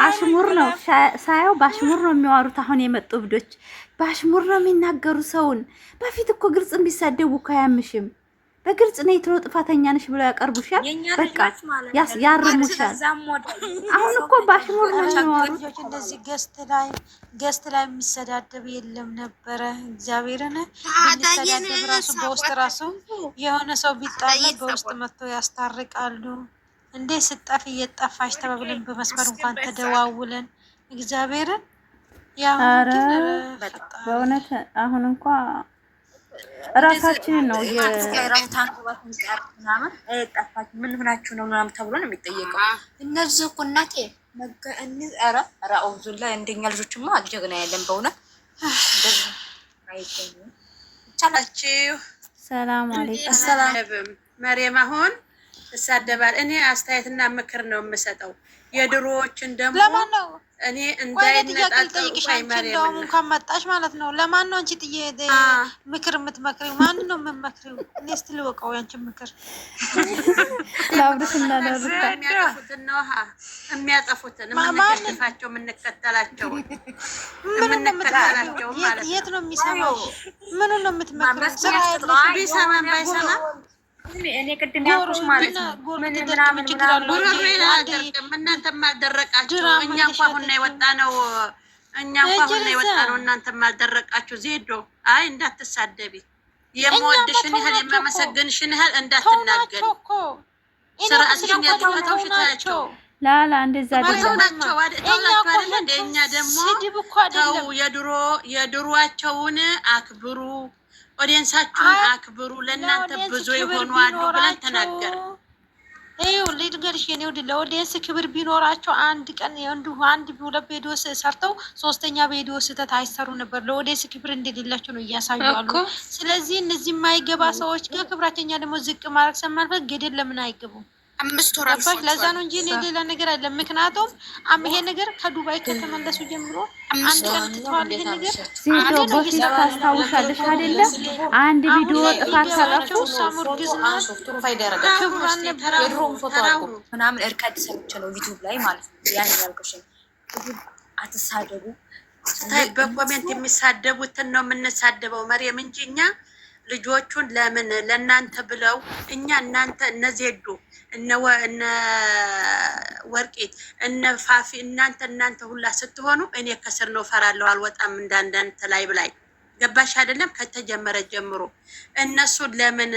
አሽሙር ነው ሳያው ባሽሙር ነው የሚዋሩት። አሁን የመጡ እብዶች ባሽሙር ነው የሚናገሩ ሰውን። በፊት እኮ ግልጽ ቢሳደቡ እኮ አያምሽም። በግልጽ ነው የትሮ ጥፋተኛ ነሽ ብለው ያቀርቡሻል። በቃ ያርሙሻል። አሁን እኮ ባሽሙር ነው የሚዋሩት። እንደዚህ ገስት ላይ የሚሰዳደብ የለም ነበረ። እግዚአብሔርን ቢሰዳደብ ራሱ በውስጥ ራሱ የሆነ ሰው ቢጣላ በውስጥ መጥተው ያስታርቃሉ። እንዴ ስጠፍ እየጠፋሽ ተባብለን በመስመር እንኳን ተደዋውለን እግዚአብሔርን ኧረ በእውነት አሁን እንኳ እራሳችንን ነው ምን ሆናችሁ ነው ምናምን ተብሎ ነው የሚጠየቀው። እነዚህ እኮ እናቴ ኧረ አውዙላ እንደኛ ልጆችማ ጀግና ያለን በእውነት ቻላችሁ። ሰላም አለይኩም። ሰላም መሪየም አሁን እሳደባል። እኔ አስተያየትና ምክር ነው የምሰጠው። የድሮዎችን ደግሞ ለማን ነው እኔ እንዳይነጣጠሉ እንደውም እንኳን መጣሽ ማለት ነው። ለማን ነው አንቺ ምክር የምትመክሪው? ማን ነው የምትመክሪው? እኔ እስቲ ልወቀው ያንቺ ምክር። ላብስና ለሩታ የሚያጠፉትን የምንገፋቸው የምንከተላቸው ማለት የት ነው የሚሰማው? ምኑን ነው የምትመክሪው? ስራ ያለሽ ቢሰማም ባይሰማም እኔ ቅድም ያልኩሽ ማለት ነው ምን ምናምን እናንተም አልደረቃችሁ። እኛ እንኳን አሁን ነው የወጣነው። እናንተም አልደረቃችሁ። ዜዶ አይ እንዳትሳደቢ፣ የምወድሽን ያህል የማመሰግንሽን ያህል እንዳትናገሪ። ስራሽን ያጥፋታው ሽታቸው ላላ እንደዛ ተውላቸው አይደል እንደ እኛ ደግሞ ተው፣ የድሮአቸውን አክብሩ፣ ኦዲየንሳችሁን አክብሩ፣ ለእናንተ ብዙ የሆኑ አሉ ብለን ተናገር። ይኸው ልንገርሽ የኔ ውድ ለኦዲየንስ ክብር ቢኖራቸው አንድ ቀን አንድ ሁለት ቪዲዮ ሰርተው ሶስተኛ ቪዲዮ ስህተት አይሰሩ ነበር። ለኦዲየንስ ክብር እንደሌላቸው ነው እያሳዩአሉ። ስለዚህ እነዚህ የማይገባ ሰዎች ጋር ክብራተኛ ደግሞ ዝቅ ማድረግ ሰማንፈል ገደል ለምን አይገቡም? 5 ወር አባሽ ለዛ ነው እንጂ ሌላ ነገር አይደለም። ምክንያቱም ይሄ ነገር ከዱባይ ከተመለሱ ጀምሮ አንድ ቀን ተዋል። ይሄ ነገር ዜዶ በፊት ታስታውሻለሽ አይደለ? አንድ ቪዲዮ ጥፋት ካጠፉ ሳሙር ግዝና ሶፍትሩ ፋይዳ ያረጋል። ክብራን ነበር የድሮም ፎቶ አልኩ ምናምን እርካድ ሰርቼ ነው ዩቲዩብ ላይ ማለት ነው። ያን ያልኩሽ አትሳደቡ። ስታይ በኮሜንት የሚሳደቡትን ነው የምንሳደበው መሪየም እንጂ እኛ ልጆቹን ለምን ለእናንተ ብለው እናንተ እነዜዱ እነ ወርቄት እነ ፋፊ እናንተ ሁላ ስትሆኑ እኔ ከስር ነው ፈራለሁ፣ አልወጣም እንዳንዳንተ ላይ ብላይ ገባሽ አይደለም? ከተጀመረ ጀምሮ እነሱ ለምን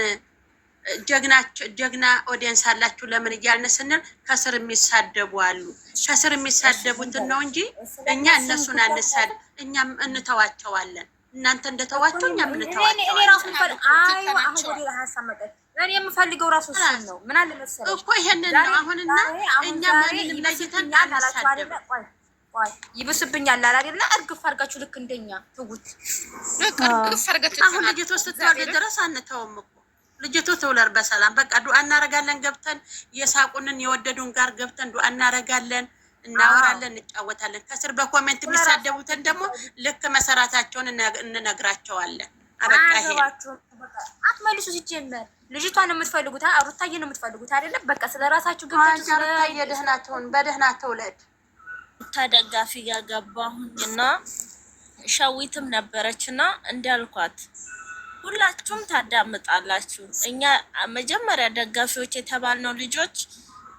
ጀግና ኦዲየንስ አላችሁ ለምን እያልን ስንል ከስር የሚሳደቡ አሉ። ከስር የሚሳደቡትን ነው እንጂ እኛ እነሱን አንሳድ፣ እኛም እንተዋቸዋለን። እናንተ እንደተዋቸው እኛም እንተዋቸዋለን። እኔ የምፈልገው ራሱ እሱን ነው። ምን አለ መሰለሽ እኮ ይሄንን ነው አሁንና እኛ ምንም ለይተን አንሳደብ። ይብስብኛል አይደለ? እርግፍ አድርጋችሁ ልክ እንደኛ ትውት እርግፍ አድርጋችሁ አሁን ልጅቷ ስትወልድ ድረስ አንተውም እኮ ልጅቷ ትውለር በሰላም በቃ ዱአ እናረጋለን። ገብተን የሳቁንን የወደዱን ጋር ገብተን ዱአ እናረጋለን፣ እናወራለን፣ እንጫወታለን። ከስር በኮሜንት የሚሳደቡትን ደግሞ ልክ መሰራታቸውን እንነግራቸዋለን። አበቃ ይሄ አትመልሱ። ሲጀመር ልጅቷን ነው የምትፈልጉት፣ ሩታዬ ነው የምትፈልጉት አይደለም? በቃ ስለራሳችሁ ገብታችሁ ሩታዬ ደህናቸውን በደህና ተውለድ። ተደጋፊ ያገባሁኝና ሻዊትም ነበረችና እንዳልኳት ሁላችሁም ታዳምጣላችሁ። እኛ መጀመሪያ ደጋፊዎች የተባልነው ልጆች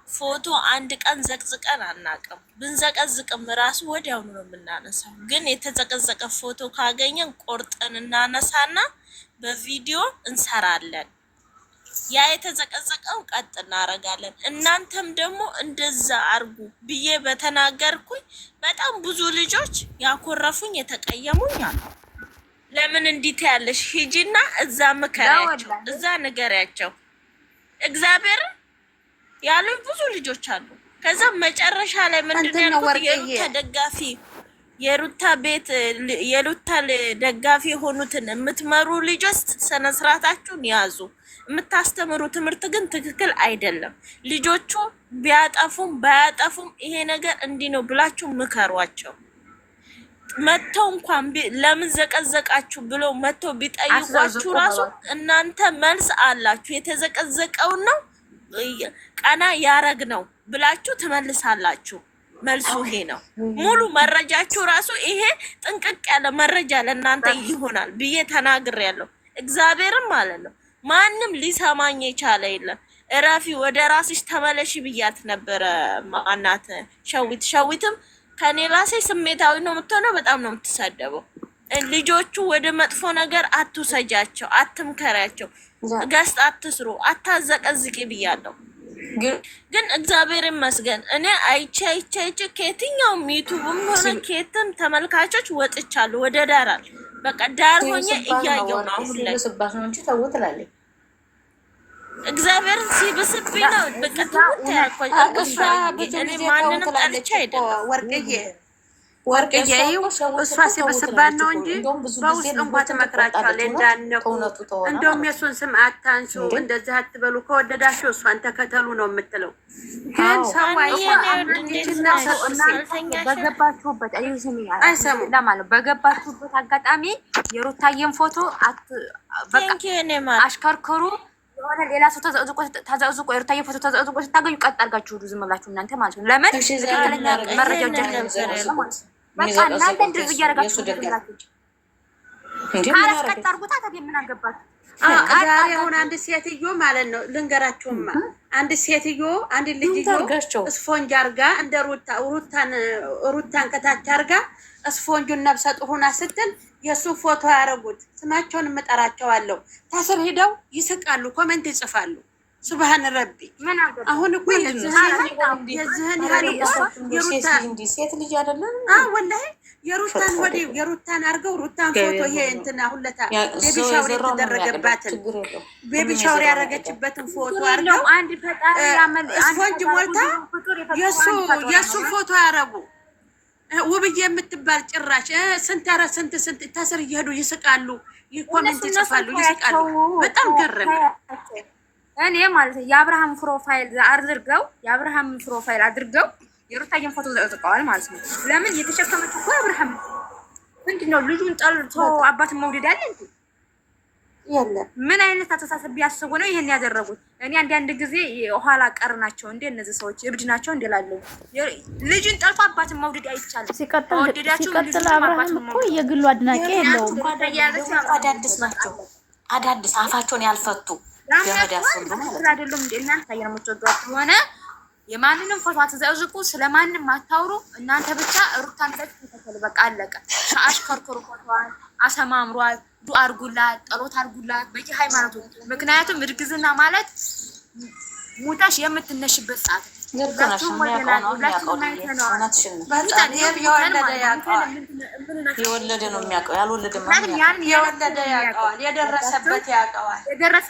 ፎቶ አንድ ቀን ዘቅዝቀን አናቅም። ብንዘቀዝቅም ራሱ ወዲያውኑ ነው የምናነሳው። ግን የተዘቀዘቀ ፎቶ ካገኘን ቆርጠን እናነሳና በቪዲዮ እንሰራለን። ያ የተዘቀዘቀው ቀጥ እናረጋለን። እናንተም ደግሞ እንደዛ አርጉ ብዬ በተናገርኩኝ በጣም ብዙ ልጆች ያኮረፉኝ የተቀየሙኝ አሉ። ለምን እንዲት ያለሽ ሂጂና እዛ ምከሪያቸው፣ እዛ ንገሪያቸው እግዚአብሔር ያሉ ብዙ ልጆች አሉ። ከዛ መጨረሻ ላይ ምንድነው ያልኩት? የሩታ ደጋፊ የሩታ ደጋፊ የሆኑትን የምትመሩ ልጆች ስነ ስርዓታችሁን ያዙ። የምታስተምሩ ትምህርት ግን ትክክል አይደለም። ልጆቹ ቢያጠፉም ባያጠፉም ይሄ ነገር እንዲህ ነው ብላችሁ ምከሯቸው። መተው እንኳን ለምን ዘቀዘቃችሁ ብለው መተው ቢጠይቋችሁ ራሱ እናንተ መልስ አላችሁ። የተዘቀዘቀው ነው ቀና ያረግ ነው ብላችሁ ትመልሳላችሁ። መልሱ ይሄ ነው። ሙሉ መረጃችሁ ራሱ ይሄ ጥንቅቅ ያለ መረጃ ለእናንተ ይሆናል ብዬ ተናግሬያለሁ። እግዚአብሔርም ማለት ነው። ማንም ሊሰማኝ የቻለ የለም። እረፊ፣ ወደ ራስሽ ተመለሽ ብያት ነበረ። ማናት ሸዊትም ከኔ ራሴ ስሜታዊ ነው የምትሆነው። በጣም ነው የምትሳደበው። ልጆቹ ወደ መጥፎ ነገር አትውሰጃቸው፣ አትምከሪያቸው፣ ገስት አትስሩ፣ አታዘቀዝቂ ብያለሁ። ግን እግዚአብሔር ይመስገን እኔ አይቼ ከየትኛውም ዩቱብም ሆነ ከየትም ተመልካቾች ወጥቻለሁ። ወደ ዳራል በቃ ዳር ሆኜ እያየሁ ነው። አሁን ላይ እግዚአብሔር ሲብስብኝ ነው በቃ ትውት ያልኩኝ። እኔ ማንንም ጠልቼ አይደለም ወርቅዬ እሷ ሲበስባን ነው እንጂ በውስጥ እንኳን ትመክራቸዋለች እንዳነቁ። እንደውም የእሱን ስም አታንሱ፣ እንደዚህ አትበሉ፣ ከወደዳችሁ እሷን ተከተሉ ነው የምትለው። ግን ሰው በገባችሁበት ለማለት በገባችሁበት አጋጣሚ የሩታዬን ፎቶ አሽከርክሩ። የሆነ ሌላ ሰው ተዘቅዝቆ የሩታዬ ፎቶ ተዘቅዝቆ ስታገኙ ቀጥ አድርጋችሁ ሁሉ ዝም ብላችሁ እናንተ ማለት ነው። ለምን ትክክለኛ መረጃ በቃ እናንተ እንደዚህ እያደረጋችሁ ቀጥ አድርጉታ። ታዲያ ምን አገባችሁ? ዛሬ አሁን አንድ ሴትዮ ማለት ነው ልንገራችሁማ፣ አንድ ሴትዮ አንድ ልጅዮ ስፎንጅ አርጋ እንደ ሩታን ከታች አርጋ ስፎንጁን ነብሰ ጡር ስትል የእሱን ፎቶ ያደረጉት ስማቸውን እምጠራቸዋለሁ። ታስር ሂደው ይስቃሉ፣ ኮሜንት ይጽፋሉ። ሱብሃን ረቢ። አሁን እኮ የዚህን ሴት ልጅ አይደለም ወላሂ የሩታን የሩታን አርገው ሩታን ፎቶ ይሄ እንትን አሁንለታ ቤቢ ሻወር የተደረገባትን ቤቢ ሻወር ያደረገችበትን ፎቶ አርገው አንድ ፈጣሪ ያመል ስፖንጅ ሞልታ የሱ ፎቶ ያረጉ። ውብዬ የምትባል ጭራሽ ስንት ታስር እየሄዱ ይስቃሉ፣ ኮሜንት ይጽፋሉ፣ ይስቃሉ። በጣም ገረመ። እኔ ማለት የአብርሃም ፕሮፋይል አድርገው የሩታዬን ፎቶ ዘቅዝቀዋል ማለት ነው። ለምን የተሸከመችው እኮ አብርሃም ምንድነው? ልጁን ጠልቶ አባትን መውደድ አለ እንዴ? የለም። ምን አይነት አስተሳሰብ ቢያስቡ ነው ይሄን ያደረጉት? እኔ አንዳንድ ጊዜ ኋላ ቀር ናቸው እንዴ እነዚህ ሰዎች፣ እብድ ናቸው እንዴ ላለው። ልጁን ጠልቶ አባትን መውደድ አይቻልም። ሲቀጥል አብርሃም እኮ የግሉ አድናቂ የለውም። አዳዲስ ናቸው፣ አዳዲስ አፋቸውን ያልፈቱ ገመድ ያስሉ ማለት አይደለም እንዴ? እናንተ የምትወዷቸው ሆነ የማንንም ፎቶ አትዘቅዝቁ፣ ስለማንም አታውሩ። እናንተ ብቻ ሩታን ተከተሉ፣ በቃ አለቀ። አሽከርክሩ፣ ፎቶዋን አሰማምሯል፣ ዱአ አድርጉላት፣ ጸሎት አድርጉላት በየሃይማኖቱ። ምክንያቱም እርግዝና ማለት ሙታሽ የምትነሽበት ሰዓት የወለደ ነው የሚያውቀው፣ ያልወለደ የወለደ ያውቀዋል፣ የደረሰበት ያውቀዋል።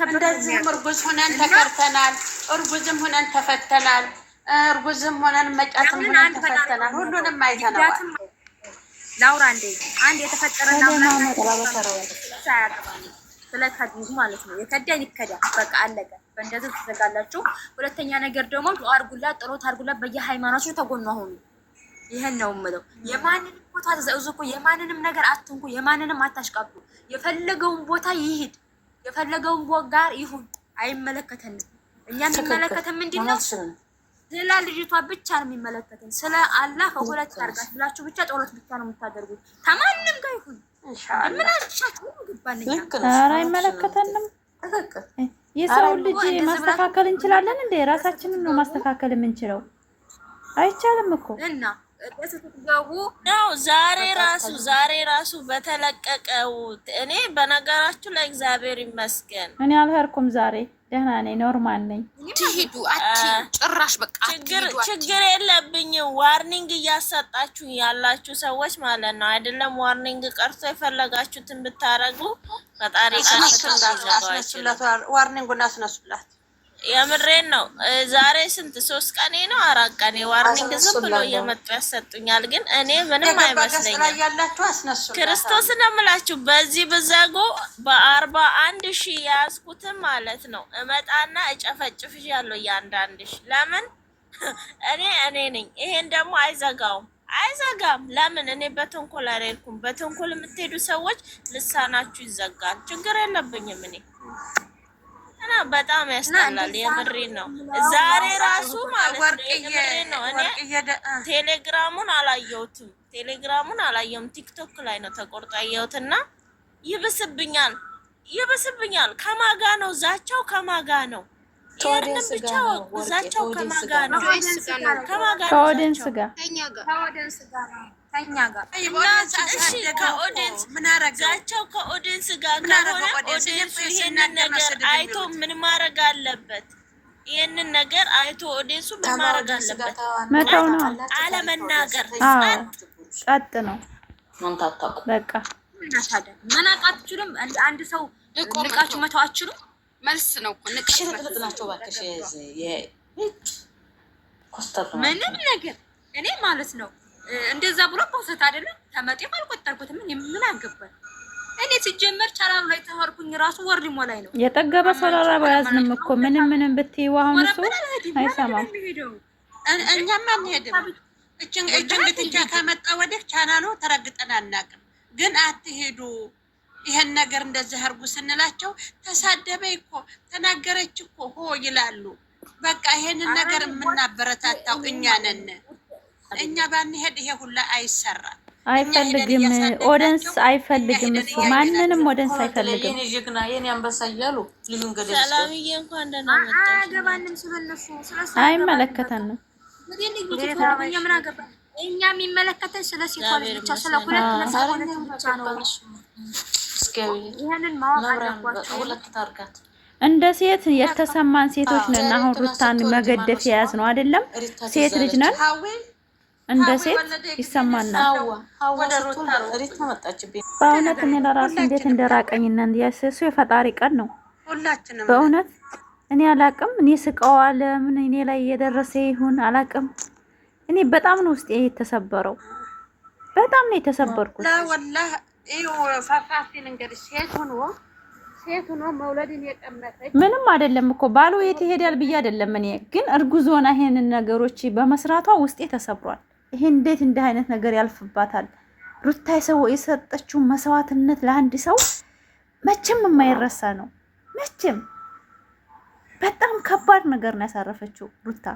እንደዚህም እርጉዝ ሆነን ተከርተናል፣ እርጉዝም ሆነን ተፈተናል፣ እርጉዝም ሆነን መጫትም ሆነን ተፈተናል። ሁሉንም አይተናል። ላውራ አንድ የተፈጠረና ስለከዱ ማለት ነው። የከዳን ይከዳ፣ በቃ አለቀ። በእንደዚህ ትዘጋላችሁ። ሁለተኛ ነገር ደግሞ ዱአ አድርጉላት፣ ጸሎት አድርጉላት በየሃይማኖቱ ተጎኗ ሆኑ። ይሄን ነው የምለው። የማንንም ቦታ ተዘቅዝቁ፣ የማንንም ነገር አትንኩ፣ የማንንም አታሽቃቡ። የፈለገውን ቦታ ይሂድ፣ የፈለገውን ጋር ይሁን፣ አይመለከተንም። እኛን የሚመለከተን ምንድነው? ስለ ልጅቷ ብቻ ነው የሚመለከተን። ስለ አላህ ከሁለት አድርጋት ብላችሁ ብቻ ጸሎት ብቻ ነው የምታደርጉት። ከማንም ጋር ይሁን ምን አልቻችሁ ግባንኛ። ኧረ አይመለከተንም። የሰው ልጅ ማስተካከል እንችላለን እንዴ? ራሳችንን ነው ማስተካከል የምንችለው። አይቻልም እኮ እና በስትገቡ ነው። ዛሬ ራሱ በተለቀቀው እኔ በነገራችሁ ላይ እግዚአብሔር ይመስገን እኔ አልሄድኩም ዛሬ ደህና ነኝ፣ ኖርማል ነኝ። ትሄዱ ጭራሽ በቃ ችግር የለብኝም። ዋርኒንግ እያሰጣችሁ ያላችሁ ሰዎች ማለት ነው አይደለም። ዋርኒንግ ቀርቶ የፈለጋችሁትን ብታረጉ ፈጣሪ ዋርኒንጉን አስነሱላት። የምሬን ነው። ዛሬ ስንት 3 ቀኔ ነው 4 ቀኔ ዋርኒንግ ዝም ብሎ እየመጡ ያሰጡኛል። ግን እኔ ምንም አይመስለኝም። ክርስቶስን እምላችሁ በዚህ ብዘጉ በ41,000 ያዝኩትን ማለት ነው እመጣና እጨፈጭፍሻለሁ እያንዳንድሽ። ለምን እኔ ነኝ። ይሄን ደግሞ አይዘጋም። ለምን እኔ በተንኮል አልሄድኩም። በተንኮል የምትሄዱ ሰዎች ልሳናችሁ ይዘጋል። ችግር የለብኝም እኔ እና በጣም ያስጠላል። የምሬ ነው። ዛሬ ራሱ ማለት ነው የምሬ ነው። እኔ ቴሌግራሙን አላየሁትም። ቲክቶክ ላይ ነው ተቆርጦ ያየሁትና ይብስብኛል። ከማጋ ነው ዛቻው? ከማጋ ነው? ይሄንን ብቻ ዛቻው ከማጋ ነው? ከኦዲየንስ ጋር ከኛ ጋር እሺ፣ ከኦዲየንስ ምን አረጋቸው? ከኦዲየንስ ጋር ከሆነ ኦዲየንሱ ይሄንን ነገር አይቶ ምን ማድረግ አለበት? ይሄንን ነገር አይቶ ኦዲየንሱ ምን ማድረግ አለበት? መተው ነው፣ አለመናገር። ጸጥ ነው በቃ። መናቅ አትችሉም። አንድ ሰው ንቃችሁ መተው አትችሉም። መልስ ነው እኮ ናቸው ባክሽ። ምንም ነገር እኔ ማለት ነው እንደዛ ብሎ ፖስት አይደለም ተመጤም አልቆጠርኩትም። ምን አገባኝ እኔ ሲጀመር ቻናሉ ላይ ተወርኩኝ ራሱ ወርድ ሞላይ ነው የጠገበ ሰላራ ባያዝንም እኮ ምንም ብትይው አሁን እሱ አይሰማም። እኛማ አንሄድም። እጅን ብትንጃ ከመጣ ወዲህ ቻናሉ ተረግጠን አናውቅም። ግን አትሄዱ ይሄን ነገር እንደዚህ አድርጉ ስንላቸው ተሳደበይ እኮ ተናገረች እኮ ሆ ይላሉ። በቃ ይሄንን ነገር የምናበረታታው እኛ ነን። እኛ ባንሄድ ይሄ ሁላ አይሰራም። አይፈልግም ኦዲየንስ አይፈልግም። እሱ ማንንም ኦዲየንስ አይፈልግም። የኔ ጀግና የኔ አንበሳ እያሉ ልሉን ገደል ሰላምዬ እንኳን ደህና መጣሽ። አያገባንም ስለነሱ አይመለከተንም። ምን አገባ? እኛ የሚመለከተን ስለ ሴቷ ልጅ ብቻ ስለ ሁለት ብቻ ነው። ይሄንን ማወቅ አለባቸው። ሁለት ታርጋት እንደ ሴት የተሰማን ሴቶች ነን። አሁን ሩታን መገደፍ የያዝ ነው አይደለም? ሴት ልጅ ነን። እንደ ሴት ይሰማናል። በእውነት እኔ ለራሱ እንዴት እንደራቀኝና እንዲያሰሱ የፈጣሪ ቀን ነው። በእውነት እኔ አላቅም። እኔ ስቀዋለ ምን እኔ ላይ እየደረሰ ይሁን አላቅም። እኔ በጣም ነው ውስጤ የተሰበረው። በጣም ነው የተሰበርኩት። ወላሂ ፈፋፊን እንግዲህ ሴት ሆኖ መውለድን የቀመጠች ምንም አይደለም እኮ ባሉ የት ይሄዳል ብዬ አይደለም። እኔ ግን እርጉዝ ሆና ይሄንን ነገሮች በመስራቷ ውስጤ ተሰብሯል። ይሄ እንዴት እንደ አይነት ነገር ያልፍባታል? ሩታ የሰጠችው መስዋዕትነት ለአንድ ሰው መቼም የማይረሳ ነው። መቼም በጣም ከባድ ነገር ነው ያሳረፈችው ሩታ።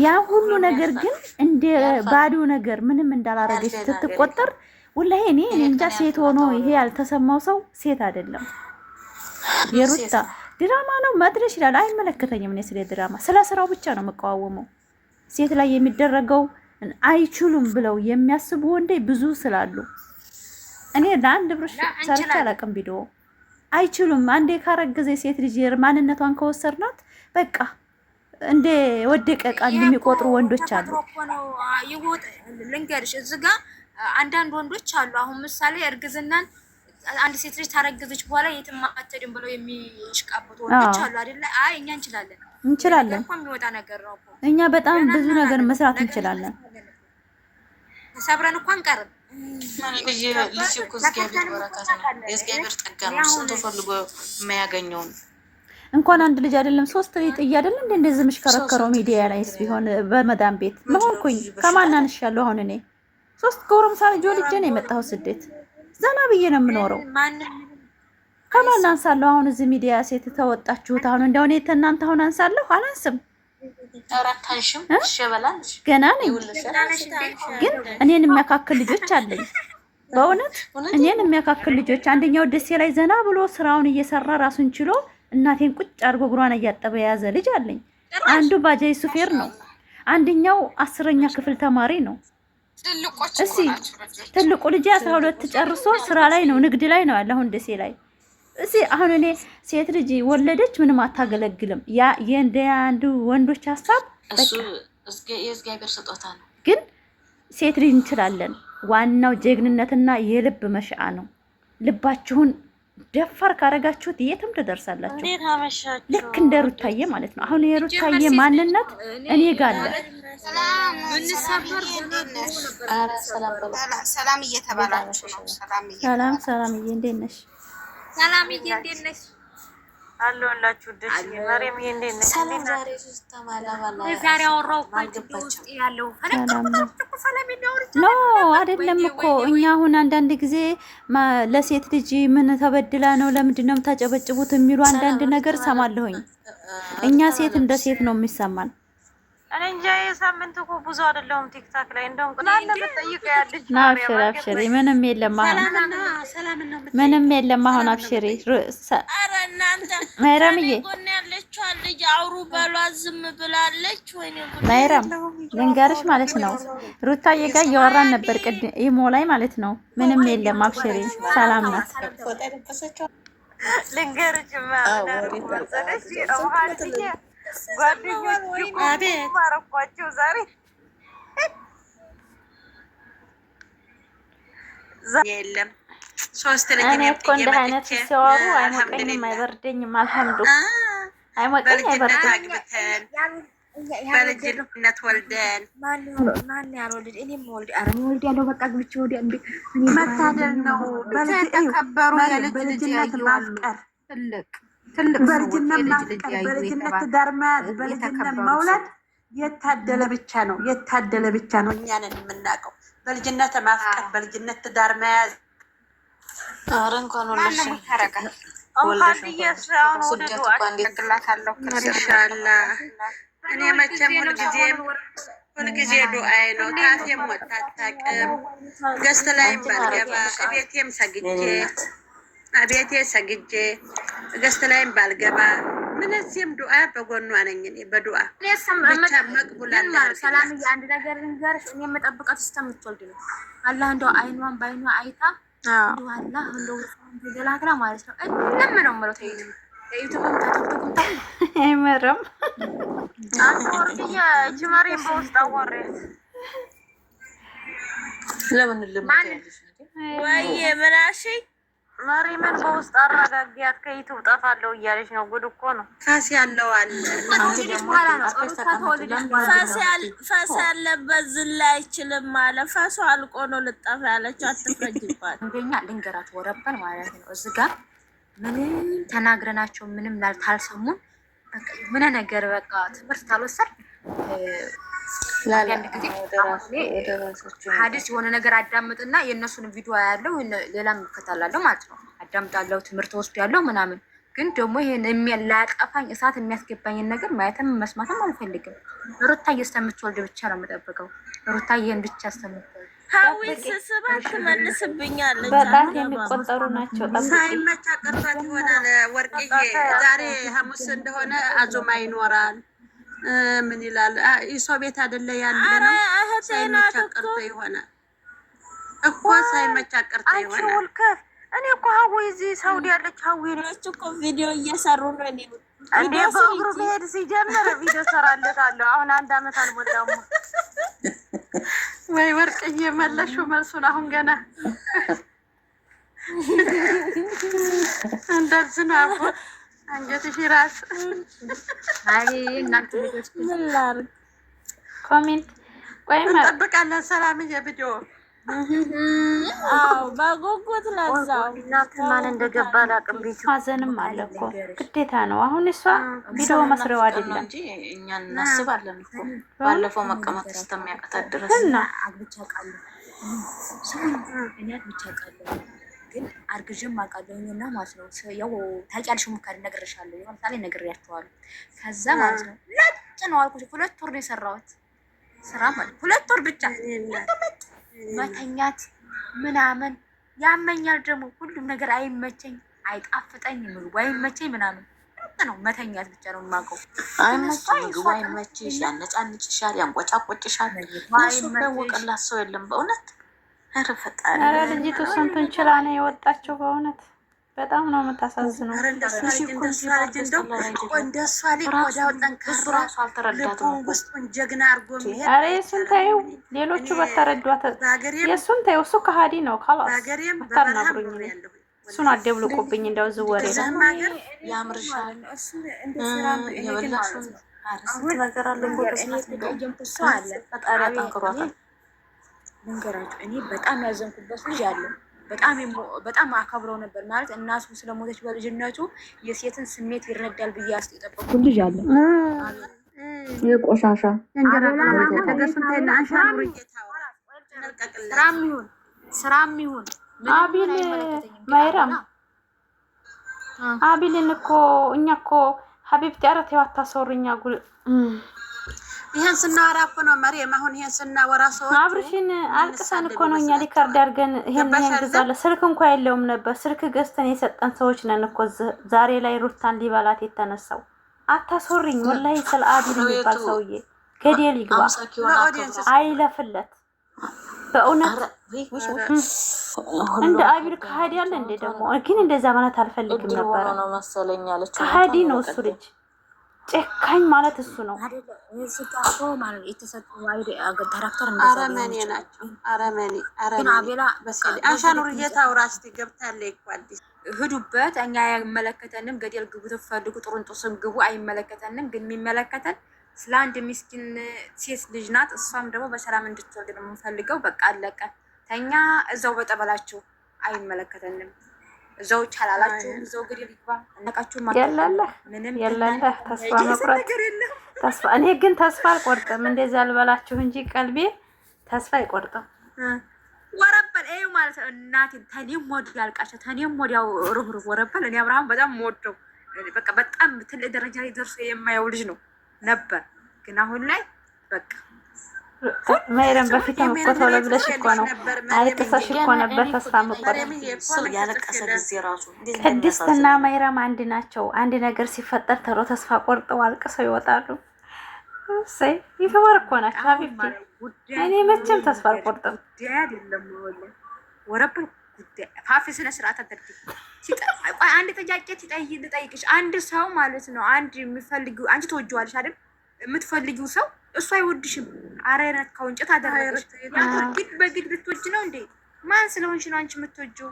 ያ ሁሉ ነገር ግን እንደ ባዶ ነገር ምንም እንዳላረገች ስትቆጠር ወላሂ እኔ እንጃ ሴት ሆኖ ይሄ ያልተሰማው ሰው ሴት አይደለም። የሩታ ድራማ ነው መድረሽ ይላል። አይመለከተኝም። እኔ ስለ ድራማ ስለ ስራው ብቻ ነው የምቃወመው። ሴት ላይ የሚደረገው አይችሉም ብለው የሚያስቡ ወንዴ ብዙ ስላሉ እኔ ለአንድ ብር ሰርቼ አላውቅም። ቪዲዮ አይችሉም። አንዴ ካረገዘ ሴት ልጅ ማንነቷን ከወሰርናት በቃ እንደ ወደቀ ቃል የሚቆጥሩ ወንዶች አሉ። ልንገርሽ እዚህ ጋር አንዳንድ ወንዶች አሉ። አሁን ምሳሌ እርግዝናን አንድ ሴት ልጅ ታረገዘች በኋላ የትም አትሄድም ብለው የሚሽቃበቱ ወንዶች አሉ አይደለ? አይ እኛ እንችላለን እኮ የሚወጣ ነገር ነው እኮ። እኛ በጣም ብዙ ነገር መስራት እንችላለን። ሰብረን እኮ አንቀርም። ልጅ እኮ እግዚአብሔር በረከት ነው። የእግዚአብሔር ጸጋ ነው። ስንቱ ፈልጎ የማያገኘውን እንኳን አንድ ልጅ አይደለም 3 ልጅ አይደለም እንደዚህ ምሽከረከረው ሚዲያ ላይስ ቢሆን በመዳም ቤት መሆንኩኝ ከማን አንሻለሁ? አሁን እኔ 3 ጎረምሳ ልጅ ወልጄ ነው የመጣሁት ስደት። ዘና ብዬ ነው የምኖረው። ከማን አንሳለሁ? አሁን እዚህ ሚዲያ ሴት ተወጣችሁት። አሁን እንደው እኔ እናንተ አሁን አንሳለሁ? አላንስም። ተራታንሽም ሸበላልሽ ገና ነኝ። ግን እኔን የሚያካክል ልጆች አለኝ። በእውነት እኔን የሚያካክል ልጆች። አንደኛው ደሴ ላይ ዘና ብሎ ስራውን እየሰራ ራሱን ችሎ እናቴን ቁጭ አድርጎ እግሯን እያጠበ የያዘ ልጅ አለኝ። አንዱ ባጃጅ ሱፌር ነው። አንደኛው 10ኛ ክፍል ተማሪ ነው። እሺ ትልቁ ልጅ 12 ጨርሶ ስራ ላይ ነው፣ ንግድ ላይ ነው ያለው አሁን ደሴ ላይ። እሺ አሁን እኔ ሴት ልጅ ወለደች ምንም አታገለግልም። ያ የእንደ አንዱ ወንዶች ሐሳብ እሱ የእግዚአብሔር ስጦታ ነው። ግን ሴት ልጅ እንችላለን። ዋናው ጀግንነትና የልብ መሻአ ነው። ልባችሁን ደፋር ካረጋችሁት የትም ትደርሳላችሁ። ልክ እንደ ሩታዬ ማለት ነው። አሁን የሩታዬ ማንነት እኔ ጋር አለ። ሰላም እየተባላችሁ ነው። ሰላም ሰላምዬ፣ እንዴት ነሽ? ሰላምዬ እንዴት ነሽ? አለሁላችሁ ደስ ማርያም ይሄን እንዴት ነሽ? ሰላም ዛሬ ሶስት ተማላባላ ዛሬ አወራው እኮ ውስጥ ያለው ኖ አይደለም እኮ እኛ አሁን አንዳንድ ጊዜ ለሴት ልጅ ምን ተበድላ ነው ለምንድን ነው የምታጨበጭቡት የሚሉ አንዳንድ ነገር ሰማለሁኝ። እኛ ሴት እንደ ሴት ነው የሚሰማን። እኔ እንጃ የሳምንት እኮ ብዙ አይደለሁም ቲክታክ ላይ እንደውም ቁናለ በጠይቀ ያለች አብሽሪ አብሽሪ ምንም የለም አሁን ምንም የለም አሁን አብሽሪ። ኧረ እናንተ ማይራምዬ ጎን ያለችው ልጅ አውሩ በሏ ዝም ብላለች። ወይኔ ማይራም ልንገርሽ ማለት ነው ሩታዬ ጋር እያወራን ነበር ቅድም ኢሞ ላይ ማለት ነው። ምንም የለም አብሽሪ ሰላም ናት። ልንገርሽ ማለት ነው ጓደኞች ማረኳቸው ዛሬ የለም ሶስት ልጅ እኔ እኮ እንደ አይነት ሲያወሩ አይሞቀኝም አይበርደኝም። አልሐምዱ አይሞቀኝ አይበርደኝ። በልጅነት ወልደን ማን ያልወልድ እኔም ወልድ አረም ወልድ ያለው በቃ ግብቼ ወዲ እንዴ መታደል ነው። በልጅነቱ በልጅነት ማፍቀር ትልቅ በልጅነት ትዳር መያዝ በልጅነት መውለድ የታደለ ብቻ ነው። የታደለ ብቻ ነው። እኛ ነን የምናውቀው በልጅነት ማፍቀር፣ በልጅነት ትዳር መያዝ። ኧረ እንኳን ወለሽ ኢንሻአላህ። እኔ መቼም ሁልጊዜ ዱአዬ ነው። ካፌም ወጣ አታውቅም። ገዝት ላይም ባልገባ ቤቴም ሰግጄ ገዝት ላይም ባልገባ ምንዚህም ዱአ በጎኗ ነኝ። እኔ በዱአ ብቻ መቅቡል አለ። ሰላም አንድ ነገር ልንገርሽ፣ እኔ የምጠብቃት እስከምትወልድ ነው። አላህ እንደው አይኗን በአይኗ አይታ እንደው አላህ እንደው ገላግላ ማለት ነው። እንም ነው የምለው ተይቱም ተተክቱም ታይ አይመረም አንወርድያ ጅማሬን በውስጥ አወሬት ለምን ልማታለሽ ወይ ምናሺ ማሪምን በውስጥ አረጋጊያት ከዩቱብ ጠፋለሁ እያለች ነው። ጉድ እኮ ነው። ካስ ያለው አለ ፈስ ያለበት ዝላ አይችልም አለ። ፈሱ አልቆ ነው ልጠፋ ያለችው። አትፍረጅባት። እንደኛ ልንገራት ወረበል ማለት ነው። እዚህ ጋር ምንም ተናግረናቸው ምንም ታልሰሙን በቃ ምን ነገር በቃ ትምህርት ታልወሰድ ሀዲስ የሆነ ነገር አዳምጥና የእነሱን ቪዲዮ ያለው ሌላም እከታላለሁ ማለት ነው። አዳምጣለሁ፣ ትምህርት ወስድ ያለው ምናምን። ግን ደግሞ ይሄን ላያጠፋኝ እሳት የሚያስገባኝን ነገር ማየትም መስማትም አልፈልግም። ሩታዬ እስከምትወልድ ብቻ ነው የምጠብቀው። ሩታዬን ብቻ እስከምትወልድ ሀዊ ስስባት ትመልስብኛለች። በጣም የሚቆጠሩ ናቸው። ሳይመቻ ቀርቷት ይሆናል። ወርቅዬ ዛሬ ሐሙስ እንደሆነ አዞማ ይኖራል። ምን ይላል? ኢሶ ቤት አይደለ ያለ ነው። ሳይመቻ ቀርቶ ይሆናል እኮ ሳይመቻ ቀርቶ ይሆናል። እኔ እኮ ሀዊ እዚህ ሳውዲ ያለች ሀዊ ነች እኮ ቪዲዮ እየሰሩ ነው። እኔ እንዴ በእግሩ መሄድ ሲጀምር ቪዲዮ ሰራለታለሁ። አሁን 1 አመት አልሞላውም። ወይ ወርቅዬ መለሹ መልሱን አሁን ገና እንደዚህ ነው። አቦ አንገትሽ ራስ አይ እናንተ ልጆች ምን ላድርግ? ኮሜንት ወይም እንጠብቃለን። ሰላምዬ ቪዲዮ አዎ በጉጉት ለዛው እናንተ ማን እንደገባ አላውቅም። ቤቱ ማዘንም አለ እኮ ግዴታ ነው። አሁን እሷ ቪዲዮ መስሪያው አይደለም እንጂ እኛ እናስባለን እኮ ባለፈው መቀመጥ እስከሚያቀታት ድረስ እና አግብቻ ቃለሁ እኔ አግብቻ ቃለሁ ግን አርግዥም አውቃለሁኝና ማለት ነው። ያው ታውቂያለሽ ሙካሪ ነግሬሻለሁ። ያው ታዲያ ነግሬያቸዋለሁ። ከዛ ማለት ነው ለጥ ነው አልኩሽ። 2 ወር ነው የሰራሁት ስራ ማለት 2 ወር ብቻ መተኛት ምናምን ያመኛል። ደግሞ ሁሉም ነገር አይመቸኝ፣ አይጣፍጠኝ፣ ምግቡ አይመቸኝ ምናምን ነው። መተኛት ብቻ ነው የማውቀው። አይመችሽ፣ ምግቡ አይመችሽ፣ ያነጫንጭሻል፣ ያንቆጫቆጭሻል። እሱ በወቀላት ሰው የለም በእውነት። ኧረ ፈጣሪ! ኧረ ልጅቱ ስንቱን ችላ ነው የወጣችው በእውነት በጣም ነው የምታሳዝነው። ኧረ እንደሷ ልጅ እንደሷ ልጅ ወዳው ጠንካራ ራሱ አልተረዳትም እኮ ውስጡን ጀግና አድርጎ የሚሄድ። ኧረ የእሱን ታዩ ሌሎቹ በተረዷት የእሱን ታዩ። እሱ ከሀዲ ነው ካላስ አታናግሩኝ። እሱን አደብልቁብኝ እንደው ዝወሬ ነው ያምርሻል። የበላሽውን ስንት ነገር አለ እኮ ሰው አለ። ፈጣሪ አጠንክሯታል። ልንገራችሁ እኔ በጣም ያዘንኩበት ልጅ አለ። በጣም አከብረው ነበር ማለት እናቱ ስለሞተች በልጅነቱ የሴትን ስሜት ይረዳል ብዬ የጠበኩት ልጅ አለ። የቆሻሻ ስራም ይሁን አቢል ማይራም አቢልን እኮ እኛ እኮ ሀቢብቲ አረት ያው አታሰሩኛ ጉል ይሄን ስናወራ እኮ ነው መሪም። አሁን ይሄን ስናወራ ሰው አብርሽን አልቅሰን እኮ ነው እኛ ሪካርድ አድርገን ይሄን ግዛለ ስልክ እንኳን የለውም ነበር። ስልክ ገዝተን የሰጠን ሰዎች ነን እኮ ዛሬ ላይ ሩታን ሊበላት የተነሳው። አታሰሩኝ ወላሂ ስለ አቢል የሚባል ሰውዬ ገደል ይግባ አይለፍለት በእውነት እንደ አቢል ከሃዲ ያለ እንደ ደግሞ ግን እንደዛ ማለት አልፈልግም ነበር ነው መሰለኝ አለች። ከሃዲ ነው እሱ ልጅ ጨካኝ ማለት እሱ ነው። እሱታው ማለት የተሰጠው ካራክተር አረመኔ ናቸው። አረመኔ አቤላ በሰለኝ አሻኑር እየታውራስቲ ገብታለ ይቋዲስ ህዱበት እኛ አይመለከተንም። ገደል ግቡ ተፈልጉ ጥሩንጦስም ግቡ አይመለከተንም። ግን የሚመለከተን ስለ አንድ ምስኪን ሴት ልጅ ናት። እሷም ደግሞ በሰላም እንድትወልድ ነው የምንፈልገው። በቃ አለቀ። ተኛ እዛው በጠበላችሁ አይመለከተንም። እዛው ቻላላችሁ እዛው ገደል ይግባ አነቃችሁ ማለት ምንም የለለ ተስፋ መቁረጥ ተስፋ እኔ ግን ተስፋ አልቆርጥም። እንደዛ አልበላችሁ እንጂ ቀልቤ ተስፋ አይቆርጥም። ወረበል እዩ ማለት እናቴ ተኔም ሞድ ያልቃሽ ተኔም ሞዲያው ሩህሩህ ወረበል እኔ አብርሃም በጣም ሞደው በቃ በጣም ትልቅ ደረጃ ላይ ደርሶ የማየው ልጅ ነው ነበር። ግን አሁን ላይ በቃ ማይረም በፊት መቆጣ ለብለሽ እኮ ነው አይተሳሽ እኮ ነበር ተስፋ መቆጣ ያለቀሰ ጊዜ ራሱ ቅድስትና ማይረም አንድ ናቸው። አንድ ነገር ሲፈጠር ተሮ ተስፋ ቆርጠው አልቅሰው ይወጣሉ። እሰይ ይፈወርኮ ናቸው ሀቢብቲ። እኔ መቼም ተስፋ አልቆርጥም። አይደለም ወረበል ጉዳይ ፋፊ ስነ ስርዓት አድርጊ። ቆይ አንድ ጥያቄ ልጠይቅሽ። አንድ ሰው ማለት ነው አንድ የሚፈልጊው አንቺ ትወጂዋለሽ አይደል? የምትፈልጊው ሰው እሱ አይወድሽም። አረረት ከወንጨት አደረገሽ። ግን በግድ ልትወጂ ነው እንዴ? ማን ስለሆንሽ ነው አንቺ የምትወጂው?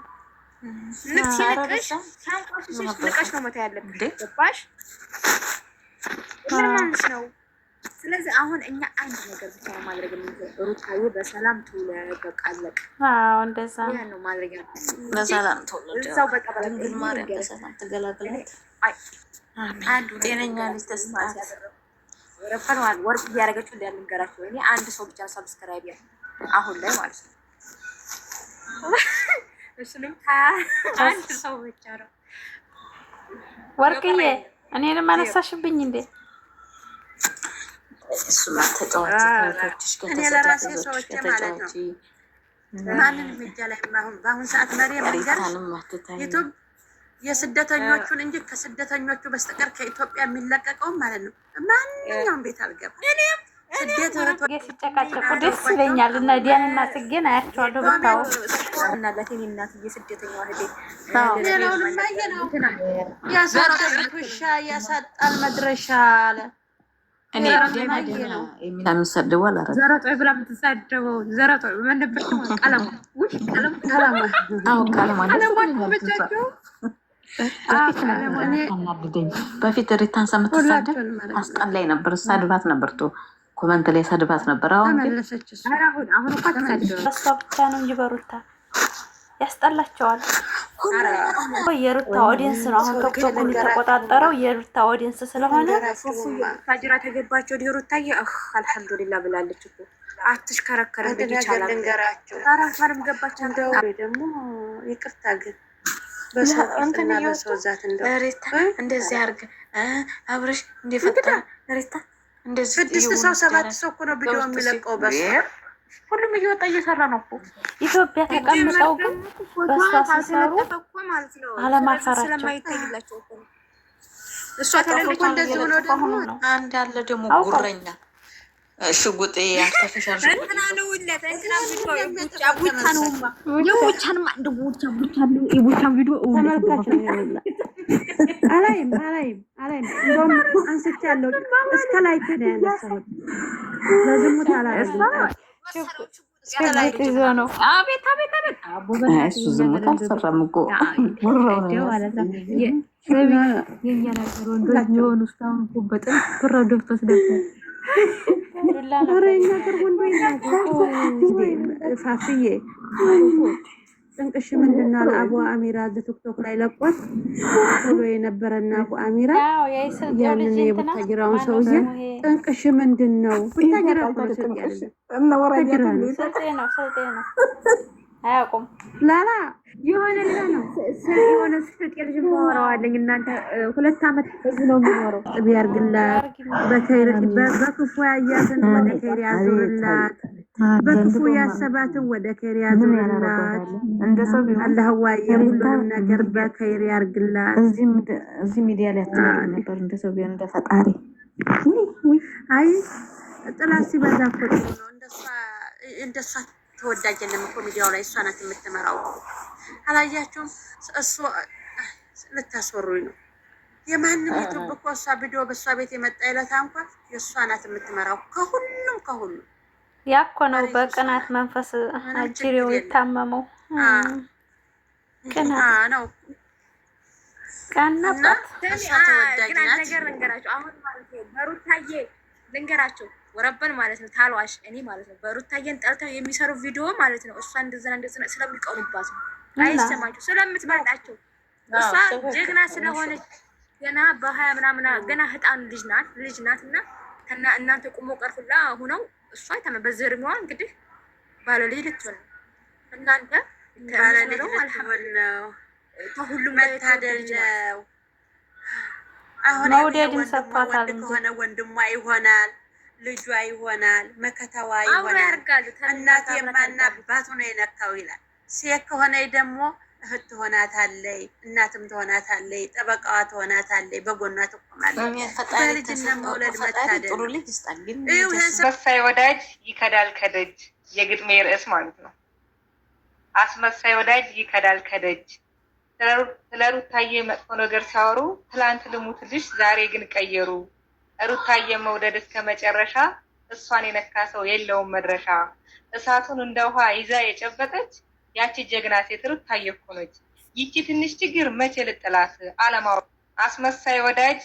ንቅሽ ሳንቋሽሽ ንቀሽ ነው መታ ያለብሽ። ገባሽ? ምን ማለት ነው? ስለዚህ አሁን እኛ አንድ ነገር ብቻ ነው ማድረግ የምንችለው። ሩታዬ በሰላም ትውለድ በቃ አለቀ። አዎ እንደዛ ነው ማድረግ በሰላም ትውለድ። ድንግል ማርያም በሰላም ትገላግላት። አንዱ ጤነኛ ልጅ ተስማት ረፈራን ወርቅ እያደረገችው እንዳልንገራቸው እኔ አንድ ሰው ብቻ ሰብስክራይብ ያለ አሁን ላይ ማለት ነው። እሱንም አንድ ሰው ብቻ ነው። ወርቅዬ እኔንም አነሳሽብኝ እንዴ? እሱ ተጫዋች ተጫዋቾች እኔ ለራሴ ሰዎች ማለት ነው ማንንም ሚዲያ ላይ በአሁን ሰዓት መሪም ዩቱብ የስደተኞቹን እንጂ ከስደተኞቹ በስተቀር ከኢትዮጵያ የሚለቀቀው ማለት ነው ማንኛውም ቤት አልገባም። ስደት ሲጨቃጨቁ ደስ ይለኛል። እና ዲያንና ጽጌን አያቸዋለሁ። ብታው እና ለቴኒ እናትዬ ስደተኛዋ እህቴ ሌላውንም ማየነው ያሳጣል ውሻ ያሳጣል መድረሻ አለ። እኔ ደና የሚያምሰደው አላረ ዘረጦ ብላ የምትሳደበው ዘረጦ ምን ነበር ቀለሙ? ውይ ቀለሙ አዎ ቀለሙ በፊት ሪታን ሰምተሳደብ አስጠላይ ነበር። ሳድባት ነበር ቶ ኮመንት ላይ ሳድባት ነበር። አሁን እኮ ተሳደበ እሷ ብቻ ነው እንጂ በሩታ ያስጠላቸዋል። የሩታ ኦዲየንስ ነው አሁን ቶክቶክን የተቆጣጠረው የሩታ ኦዲየንስ ስለሆነ ታጅራ ተገባቸው ሩታዬ አልሐምዱሊላህ ብላለች እኮ አትሽከረከረም ብቻላል እንገራቸው አራፋርም ገባች። እንደው ደግሞ ይቅርታ ግን በሰውና በሰው ዛት ሪታ እንደዚህ አድርግ አብረሽ እንደፈታ ሪታ እንደዚህ 6 ሰው 7 ሰው እኮ ነው ቪዲዮ የሚለቀው በሱ ሁሉም እየወጣ እየሰራ ነው እኮ ኢትዮጵያ ተቀምጠው ግን በሷ ሲሰሩ አለማፈራቸው ስለማይታይላቸው እኮ እሷ ተለልቆ እንደዚህ ብሎ ደግሞ አንድ አለ ደግሞ ጉረኛ ሽጉጥ ያስተፈሻል እንትና ነው ወለተ እንትና ቡቻ ነው የቡቻን ማንድ ቡቻ ቪዲዮ ተመልካች ነው ያለው። አላይም እንደውም አንስቼ ያለው እስከ ላይ ተደያነሰው ለዝሙት አላረግም ይዞ ነው። አቤት እሱ ዝሙት አልሰራም እኮ የኛ ነገር ወንዶች ቢሆኑ እስካሁን እኮ በጣም ፕሮዳክቶች ነበር። ወሬኛ ቅርቡ እንደሆነ ፋፍዬ ጥንቅሽ ምንድን ነው አቡ አሚራ ቲክቶክ ላይ ለቆት ብሎ የነበረና አቡ አሚራ ያንን የቡታጅራውን ሰውዬ ጥንቅሽ ምንድን ነው ቡታጅራ አያውቁም ላላ የሆነ ሌላ ነው የሆነ ስልጤ ልጅ ማወራዋለኝ እናንተ 2 ዓመት እዚህ ነው የሚኖረው ቢያርግላት በክፉ ያያትን ወደ ኸይር ያዙርላት በክፉ ያሰባትን ወደ ኸይር ያዙርላት አላህ ዋዬ ሁሉንም ነገር በኸይር ያርግላት እዚህ ሚዲያ ላይ አትናገር ነበር እንደ ሰው ቢሆን እንደ ፈጣሪ አይ ጥላት ሲበዛ እኮ ነው እንደሷ ተወዳጅ የለም እኮ ሚዲያው ላይ እሷ ናት የምትመራው። አላያችሁም? እሱ ልታስወሩኝ ነው። የማንም ዩቲዩብ እኮ እሷ ቪዲዮ በእሷ ቤት የመጣ ይለታ እንኳን የእሷ ናት የምትመራው ከሁሉም ያኮ ነው። በቅናት መንፈስ አጅሬው የታመመው ቅናት ነው። ቀናባት እሷ ተወዳጅ ናት። ነገር ልንገራቸው አሁን ማለት ነው በሩታዬ ልንገራቸው ወረበን ማለት ነው ታሏሽ እኔ ማለት ነው በሩታዬን ጠልተው የሚሰሩ ቪዲዮ ማለት ነው እሷ እንደዛ ስለሚቀኑባት ነው አይሰማችሁ ስለምትመርጣቸው እሷ ጀግና ስለሆነች ገና በ20 ምናምን ገና ህጣን ልጅ ናትና እና እናንተ ቁሞ ቀርፉላ ሆነው እሷ በዘርሚዋ እንግዲህ ባለልጅ ልትሆን እናንተ ባለልጅ ልትሆን ነው ከሁሉም መታደል ነው። አሁን መውደድን ሰፋታል ከሆነ ወንድሟ ይሆናል ልጇ ይሆናል መከታዋ ይሆናል። እናት የማና አባቱ ነው የነካው ይላል። ሴት ከሆነ ደግሞ እህት ትሆናታለች፣ እናትም ትሆናታለች፣ ጠበቃዋ ትሆናታለች፣ በጎኗ ትቆማለች። በልጅነት መውለድ መታደል። አስመሳይ ወዳጅ ይከዳል ከደጅ የግጥሜ ርዕስ ማለት ነው። አስመሳይ ወዳጅ ይከዳል ከደጅ። ስለ ሩታዬ መጥፎ ነገር ሲያወሩ ትላንት ልሙትልሽ ዛሬ ግን ቀየሩ። ሩታዬ መውደድ እስከ መጨረሻ እሷን የነካ ሰው የለውም መድረሻ። እሳቱን እንደ ውሃ ይዛ የጨበጠች ያቺ ጀግና ሴት ሩታዬ እኮ ነች። ይቺ ትንሽ ችግር መቼ ልጥላት አለማወቅ። አስመሳይ ወዳጅ